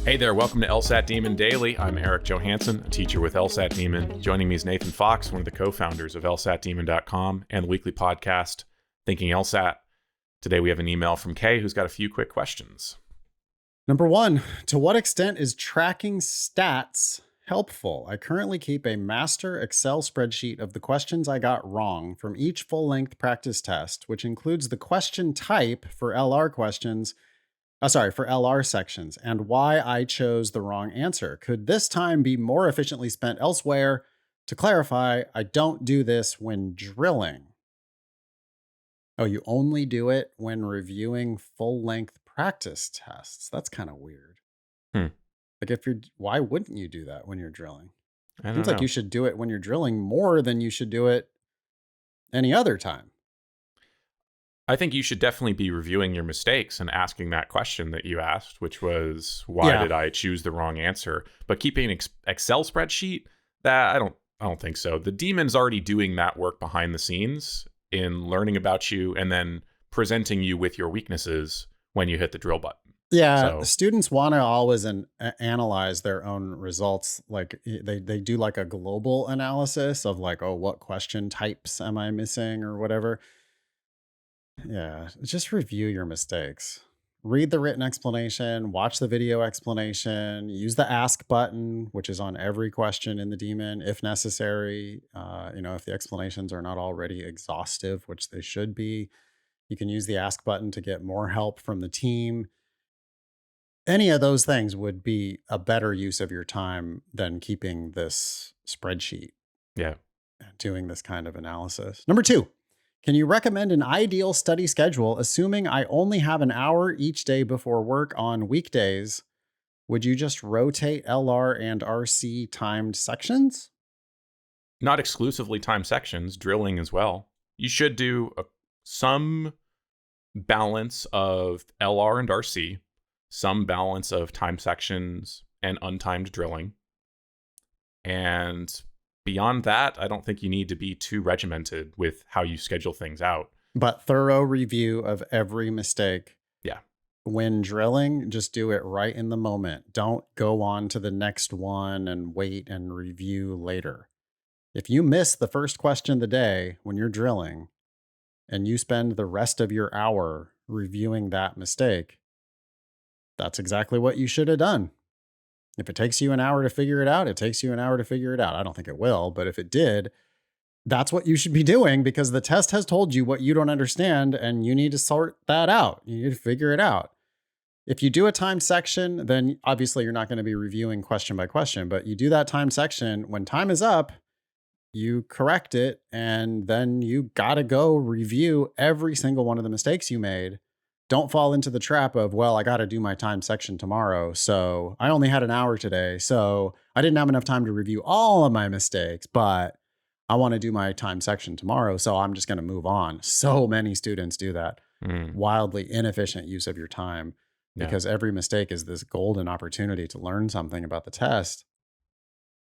Hey there, welcome to LSAT Demon Daily. I'm Eric Johansson, a teacher with LSAT Demon. Joining me is Nathan Fox, one of the co-founders of LSATdemon.com and the weekly podcast, Thinking LSAT. Today we have an email from Kay, who's got a few quick questions. Number 1, to what extent is tracking stats helpful? I currently keep a master Excel spreadsheet of the questions I got wrong from each full-length practice test, which includes the question type for LR questions, for LR sections, and why I chose the wrong answer. Could this time be more efficiently spent elsewhere? To clarify, I don't do this when drilling. Oh, you only do it when reviewing full-length practice tests. That's kind of weird. Like why wouldn't you do that when you're drilling? I don't Seems know. like you should do it when you're drilling more than you should do it any other time. I think you should definitely be reviewing your mistakes and asking that question that you asked, which was, why did I choose the wrong answer? But keeping an Excel spreadsheet, that I don't think so. The demon's already doing that work behind the scenes in learning about you and then presenting you with your weaknesses when you hit the drill button. Yeah, students want to always analyze their own results. Like they do like a global analysis of like, oh, what question types am I missing or whatever. Yeah, just review your mistakes. Read the written explanation, watch the video explanation, use the ask button, which is on every question in the daemon if necessary. If the explanations are not already exhaustive, which they should be, you can use the ask button to get more help from the team. Any of those things would be a better use of your time than keeping this spreadsheet. Yeah. Doing this kind of analysis. Number 2, can you recommend an ideal study schedule, assuming I only have an hour each day before work on weekdays? Would you just rotate LR and RC timed sections? Not exclusively time sections, drilling as well. You should do some balance of LR and RC, some balance of time sections and untimed drilling. And beyond that, I don't think you need to be too regimented with how you schedule things out. But thorough review of every mistake. Yeah. When drilling, just do it right in the moment. Don't go on to the next one and wait and review later. If you miss the first question of the day when you're drilling and you spend the rest of your hour reviewing that mistake, that's exactly what you should have done. If it takes you an hour to figure it out, it takes you an hour to figure it out. I don't think it will, but if it did, that's what you should be doing because the test has told you what you don't understand and you need to sort that out. You need to figure it out. If you do a timed section, then obviously you're not going to be reviewing question by question, but you do that timed section. When time is up, you correct it, and then you got to go review every single one of the mistakes you made. Don't fall into the trap of, well, I got to do my time section tomorrow. So I only had an hour today. So I didn't have enough time to review all of my mistakes, but I want to do my time section tomorrow. So I'm just going to move on. So many students do that. Wildly inefficient use of your time because every mistake is this golden opportunity to learn something about the test.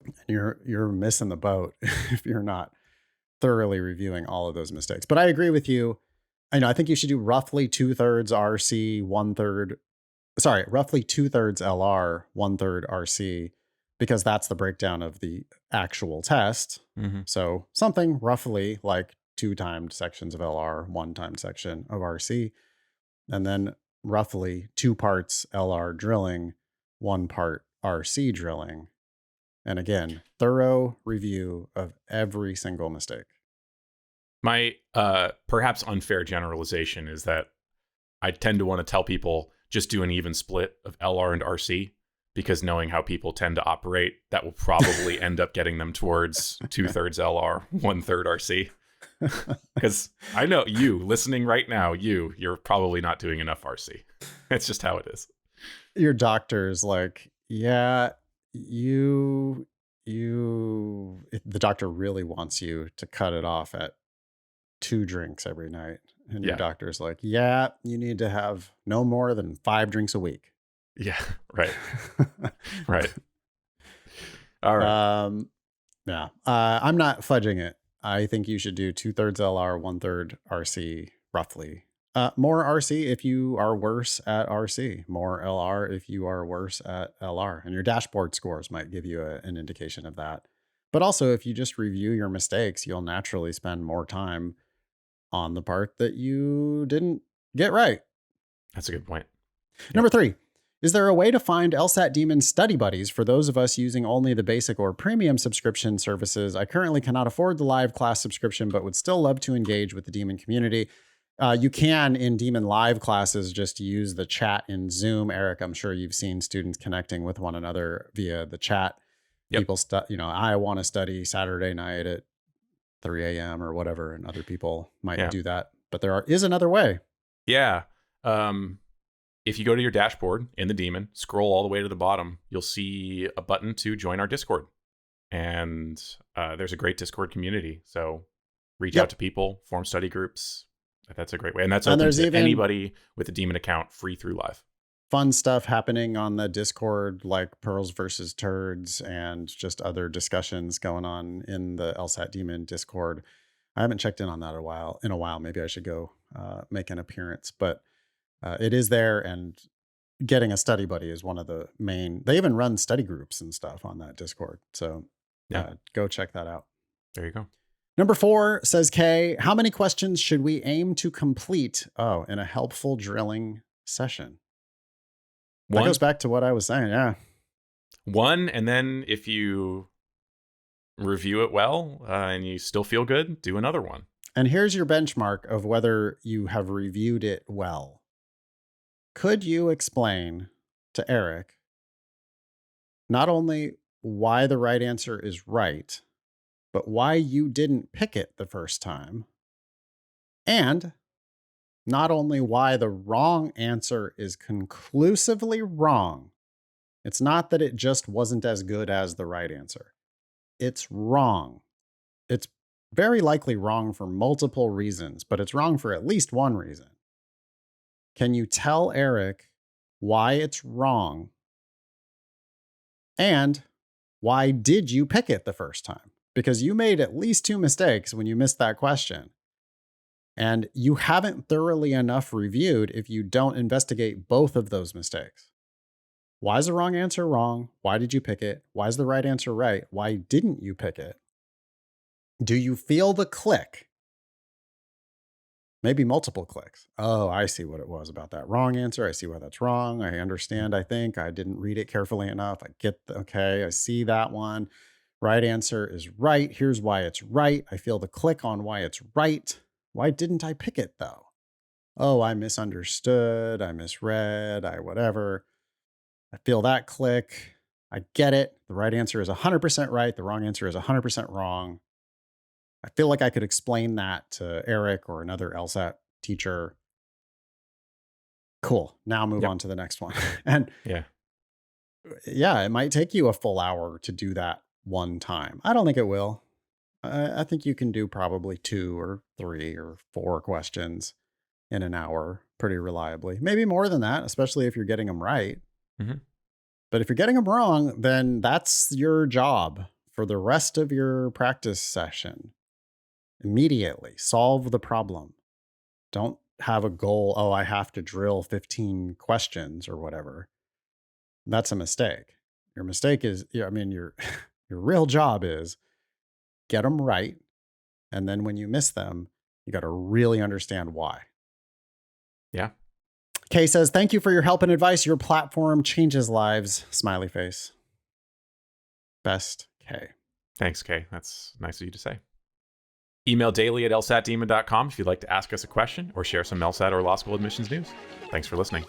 And you're missing the boat if you're not thoroughly reviewing all of those mistakes. But I agree with you. I think you should do roughly 2/3 RC, 1/3, roughly 2/3 LR, 1/3 RC, because that's the breakdown of the actual test. So something roughly like 2 timed sections of LR, 1 timed section of RC, and then roughly 2 parts LR drilling, 1 part RC drilling. And again, thorough review of every single mistake. My perhaps unfair generalization is that I tend to want to tell people just do an even split of LR and RC, because knowing how people tend to operate, that will probably end up getting them towards 2/3 LR, 1/3 RC. Because I know you listening right now, you're probably not doing enough RC. It's just how it is. Your doctor's like, yeah, the doctor really wants you to cut it off at 2 drinks every night. And your doctor's like, yeah, you need to have no more than 5 drinks a week. Yeah, right. Right. All right. Yeah. I'm not fudging it. I think you should do 2/3 LR, 1/3 RC roughly. More RC if you are worse at RC. More LR if you are worse at LR. And your dashboard scores might give you an indication of that. But also, if you just review your mistakes, you'll naturally spend more time on the part that you didn't get right. That's a good point. Number 3. Is there a way to find LSAT Demon study buddies for those of us using only the basic or premium subscription services? I currently cannot afford the live class subscription, but would still love to engage with the Demon community. You can, in Demon live classes, just use the chat in Zoom. Eric, I'm sure you've seen students connecting with one another via the chat. Yep. People, I want to study Saturday night at 3 a.m. or whatever, and other people might do that. But there is another way. Yeah. If you go to your dashboard in the Demon, scroll all the way to the bottom, you'll see a button to join our Discord. And there's a great Discord community. So reach out to people, form study groups. That's a great way. And that's open to anybody with a Demon account, free through live. Fun stuff happening on the Discord, like pearls versus turds and just other discussions going on in the LSAT Demon Discord. I haven't checked in on that in a while. Maybe I should go make an appearance, but it is there, and getting a study buddy is one of the main. They even run study groups and stuff on that Discord. So go check that out. There you go. Number 4, says Kay, how many questions should we aim to complete? In a helpful drilling session. That goes back to what I was saying. Yeah. 1, and then if you review it well and you still feel good, do another one. And here's your benchmark of whether you have reviewed it well. Could you explain to Eric not only why the right answer is right, but why you didn't pick it the first time? And not only why the wrong answer is conclusively wrong. It's not that it just wasn't as good as the right answer. It's wrong. It's very likely wrong for multiple reasons, but it's wrong for at least one reason. Can you tell Eric why it's wrong? And why did you pick it the first time? Because you made at least 2 mistakes when you missed that question. And you haven't thoroughly enough reviewed if you don't investigate both of those mistakes. Why is the wrong answer wrong? Why did you pick it? Why is the right answer right? Why didn't you pick it? Do you feel the click? Maybe multiple clicks. Oh, I see what it was about that wrong answer. I see why that's wrong. I understand. I think I didn't read it carefully enough. I get okay. I see that one. Right answer is right. Here's why it's right. I feel the click on why it's right. Why didn't I pick it though? Oh, I misunderstood. I misread. I whatever. I feel that click. I get it. The right answer is 100% right. The wrong answer is 100% wrong. I feel like I could explain that to Eric or another LSAT teacher. Cool. Now move on to the next one. And it might take you a full hour to do that one time. I don't think it will. I think you can do probably 2 or 3 or 4 questions in an hour pretty reliably. Maybe more than that, especially if you're getting them right. Mm-hmm. But if you're getting them wrong, then that's your job for the rest of your practice session. Immediately solve the problem. Don't have a goal. Oh, I have to drill 15 questions or whatever. That's a mistake. Your mistake is, your real job is get them right. And then when you miss them, you got to really understand why. Yeah. Kay says, thank you for your help and advice. Your platform changes lives. Smiley face. Best, Kay. Thanks, Kay. That's nice of you to say. Email daily@lsatdemon.com if you'd like to ask us a question or share some LSAT or law school admissions news. Thanks for listening.